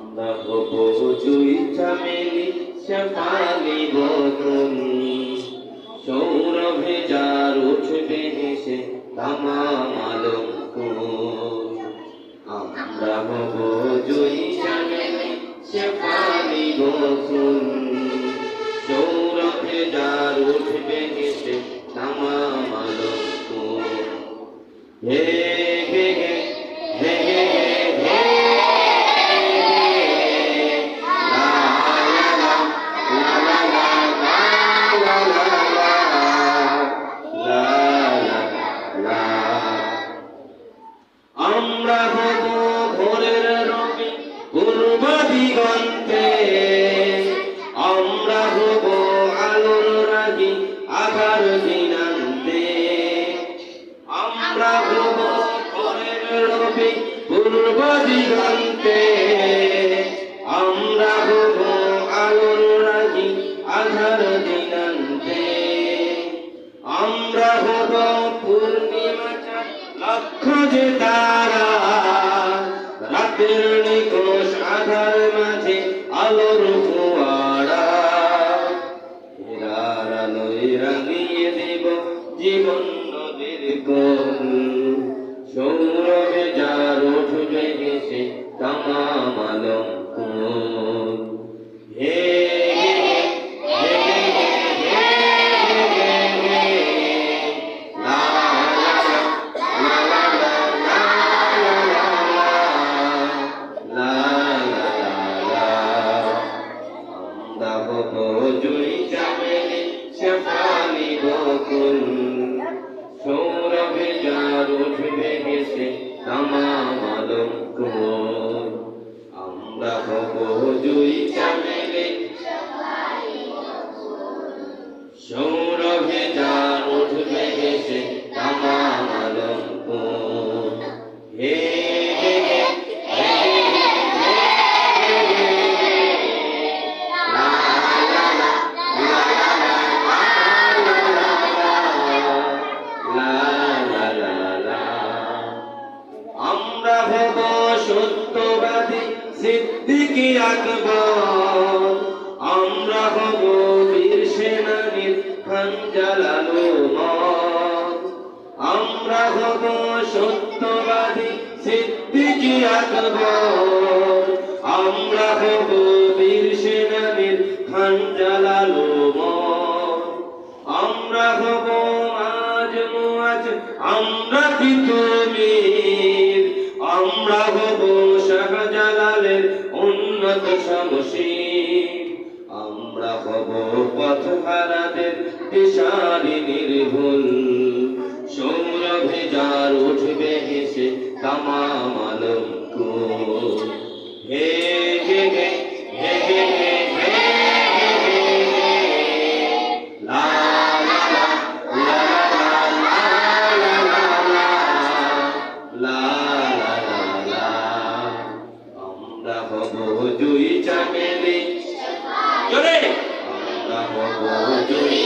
আমরা হব জুই চামেলি শেফালি বদন, সৌরভে যার উঠবে হেসে তামাম আলঙ্ক। আমরা হব জুই চামেলি শেফালি বদন, সৌরভে যার উঠবে হেসে তামাম আলঙ্ক। হে হে হে হে হে হে আমরা হব ভোরের রবি পূর্ব দিগন্তে, আমরা হব আলোর রাগি আধার দিনান্তে। আমরা হব ভোরের রবি পূর্ব দিগন্তে, আমরা হব আলোর রাগি আধার দিনান্তে। আমরা হব পূর্ণিমা চাঁদ লক্ষ যে তারা, রাতের নিকোষ আধার মাঝে আলোর ফোয়ারা। হেরার আলোয় রাঙিয়ে দেব জীবন নদীর কোল, সৌরভে যার উঠবে হেসে তামাম আলঙ্ক। হে জুই চামেলি শেফালি বকুল, সৌরভে যার উঠবে হেসে তামাম আলঙ্ক। আমরা হব জুই চামেলি সৌরভে যার উঠবে হেসে তামাম আলঙ্ক। হে হে হে আমরা হব সত্যবাদী সিদ্দিকী আকবর, আমরা হব বীর সেনানীর খান জালালুল মত। আমরা হব সত্যবাদী সিদ্দিকী আকবর, আমরা হব বীর সেনানীর খান জালালুল মত। আমরা হব আজ মুআজ আমরা তিতুমির, আমরা হব শাহজালালের উন্নত শমশীর। আমরা হব পথহারাদের দিশারি নির্ভুল, সৌরভে যার উঠবে হেসে তামাম আলঙ্ক। হে হে হে হে হে হে জুই চামেলি, আমরা হব জুই